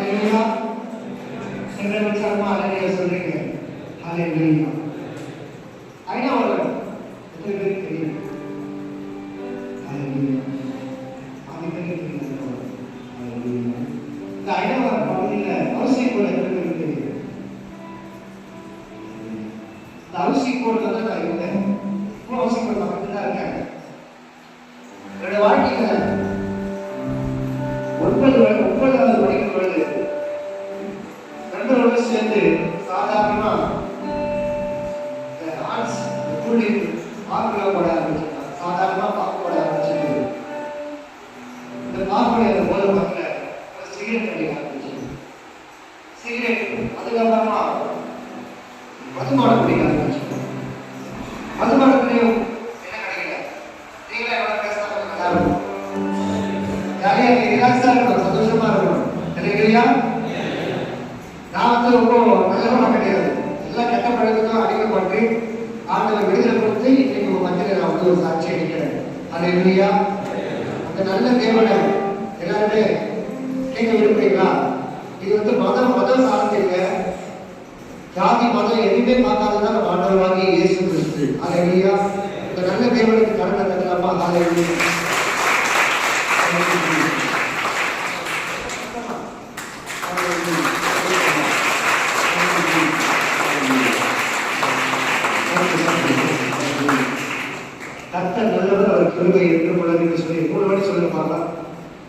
ஹalleluya. சென்ற வருஷமா ஹalleluya சொல்றீங்க. ஹalleluya. ஐநாவர்கள் எத்தனை பேருக்கு தெரியும்? ஹalleluya. பாதி பேருக்கு தெரியும். ஹalleluya. இந்த ஐநாவர்கள் பகுதியில் அவசியப்போல எத்தனை பேருக்கு தெரியும்? இந்த அவசியப்போல தான் நான் இருந்தேன். அவசியப்போல பக்கத்தில் தான் இருக்கேன். என்னுடைய வாழ்க்கையில 9வது படிக்கும் பொழுது நண்பர்களோடு சேர்ந்து சாதாரணமா ஆர்ட்ஸ் கூடி பார்க்கல போட ஆரம்பிச்சிருக்காங்க. சாதாரணமா பார்க்க போட ஆரம்பிச்சது. இந்த பார்க்கக்கூடிய போல பார்க்கல சிகரெட் அடிக்க ஆரம்பிச்சது. சிகரெட் அதுக்கப்புறமா மதுபானம் குடிக்க ஆரம்பிச்சது. மதுபானத்திலையும் என்ன கிடைக்கல. நீங்களே எவ்வளவு பேசுறாங்க ஜாலியா ரிலாக்ஸா இருக்கணும், சந்தோஷமா இருக்கணும். இல்லையா? நான் ரொம்ப நல்லவனா கிடையாது. எல்லாம் கெட்ட பழக்கத்துக்கும் அடிக்கப்பட்டு ஆண்டவர் விடுதலை கொடுத்து இன்னைக்கு உங்க மத்தியில நான் ஒரு சாட்சி அடிக்கிறேன். அல்லேலூயா. அந்த நல்ல தேவனை எல்லாருமே கேட்க விரும்புறீங்களா? இது மதம் சார்ந்தில்லை, ஜாதி மதம் எதுவுமே பார்க்காததான் நம்ம ஆண்டவராகிய இயேசு கிறிஸ்து. அல்லேலூயா. இந்த நல்ல தேவனுக்கு கருணை தரலாமா? அல்லேலூயா. கர்த்தர் நல்லவர், அவர் கிருபை என்றும் என்று சொல்லி 3 வாட்டி சொல்ல பார்க்கலாம்.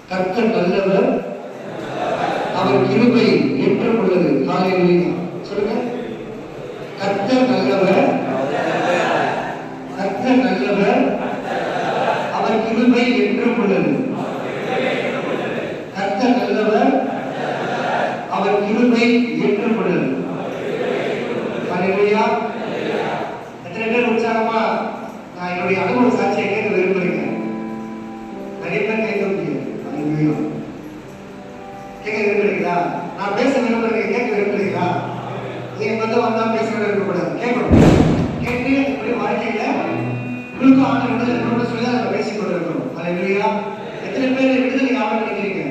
கர்த்தர் நல்லவர், அவர் கிருபை என்றும் உள்ளது. ஹalleluya. சொல்லுங்க. கர்த்தர் நல்லவர், கர்த்தர் நல்லவர், அவர் கிருபை என்றும் உள்ளது. கர்த்தர் நல்லவர், அவர் கிருபை என்றும் உள்ளது. ஹalleluya. எத்தனை பேர் உற்சாகமா நான் என்னுடைய அனுபவ சாட்சியை கேட்க விரும்புறீங்க? நிறைய பேர் கேட்க முடியாது. ஹalleluya. கேட்க விரும்புறீங்களா? நான் பேச விரும்புறீங்க, கேட்க விரும்புறீங்களா? நீங்க வந்தா பேச விரும்பக்கூடாது, கேட்கணும். கேட்டு இப்படி வாழ்க்கையில உங்களுக்கும் ஆண்டு விடுதலை சொல்லி அதை பேசிக் கொண்டிருக்கணும். ஹalleluya. எத்தனை பேர் விடுதலை ஆக நினைக்கிறீங்க?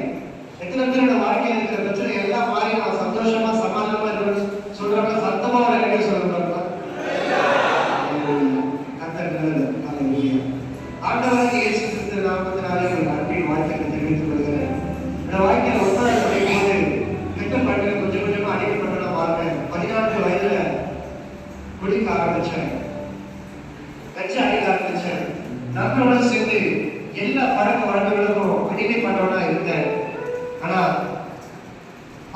எத்தனை பேரோட வாழ்க்கையில் இருக்கிற பிரச்சனை எல்லாம் மாறி நான் சந்தோஷமா சமாதானமா இருக்கணும்னு சொல்றாங்க. சத்தமா ஒரு நினைக்க சொல்றாங்க. ஆண்டவராகிய இயேசு கிறிஸ்து நாமத்தினாலே ஒரு அன்பின் வாழ்க்கையை தெரிவித்துக் கொள்கிறேன். இந்த வாழ்க்கையில 9வது படிக்கும்போது கெட்ட பழக்க கொஞ்சம் கொஞ்சமா அடிக்கப்பட்டு நான் பார்த்தேன். 14 வயதுல குடிக்க ஆரம்பிச்சேன், கட்சி அடிக்க ஆரம்பிச்சேன். நண்பரோட சேர்ந்து எல்லா பழக்க வழக்கங்களுக்கும் அடிமைப்பட்டவனா இருந்தேன். ஆனா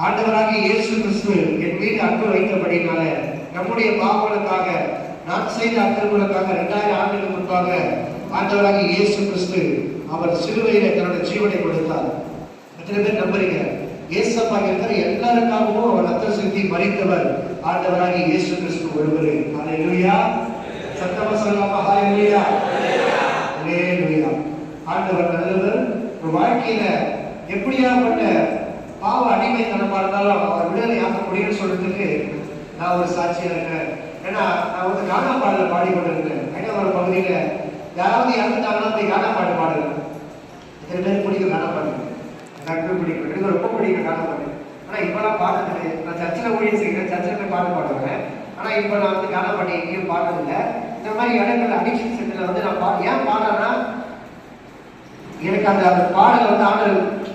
ஆண்டவராகிய இயேசு கிறிஸ்து என் மீது அன்பு வைத்தபடினால நம்முடைய பாவங்களுக்காக நான் செய்த அக்கிரமங்களுக்காக 2000 ஆண்டுகளுக்கு முன்பாக ஆண்டவராகிய இயேசு கிறிஸ்து அவர் சிலுவையில தன்னுடைய ஜீவனை கொடுத்தார். எத்தனை பேர் நம்புறீங்க? இயேசப்பா இருக்கிற எல்லாருக்காகவும் அவர் ரத்தம் சிந்தி மரித்தவர் ஆண்டவராகிய இயேசு கிறிஸ்து ஒருவரே. ஹalleluya. சத்தமா சொல்லலாமா? ஹalleluya. ஹalleluya. ஆண்டவர் நல்லவர். ஒரு வாழ்க்கையில எப்படியாப்பட்ட பாவ அடிமைத்தனமா இருந்தாலும் அவர் விடுதலை ஆக்க முடியும்னு சொல்றதுக்கு நான் ஒரு சாட்சியா இருக்கேன். ஏன்னா நான் கானா பாடல பாடிக்கொண்டிருக்கேன். ஐநாவரம் பகுதியில யாராவது இறந்துட்டாங்கன்னா போய் கானா பாட்டு பாடுறேன். எத்தனை பேர் பிடிக்கும் கானா பாட்டு? எனக்கு பிடிக்கும், எனக்கு ரொம்ப பிடிக்கும் கானா பாட்டு. ஆனால் இப்பெல்லாம் பாடுறது நான் சர்ச்சில் ஊழியம் செய்கிறேன், சர்ச்சில் போய் பாட்டு பாடுவேன். ஆனால் இப்போ நான் கானா பாட்டு எங்கேயும் பாடுறதில்லை. இந்த மாதிரி இடங்கள் அடிக்ஷன் சென்டரில் நான் ஏன் பாடுறேன்னா எனக்கு அந்த பாடலை ஆண்டு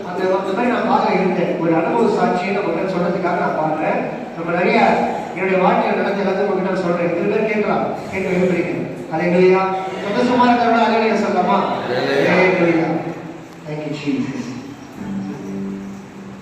அந்த மாதிரி நான் பாடல இருந்தேன். ஒரு அனுபவ சாட்சியை நம்ம சொல்றதுக்காக நான் பாடுறேன். நம்ம நிறைய என்னுடைய வாழ்க்கையில் நடந்த எல்லாத்தையும் உங்ககிட்ட சொல்றேன். எத்தனை பேர் கேட்கலாம், கேட்க விரும்புறீங்க? ஹalleluya. சந்தோஷமா இருக்கிறவங்க ஹalleluya சொல்லலாமா? ஹalleluya. Thank you Jesus.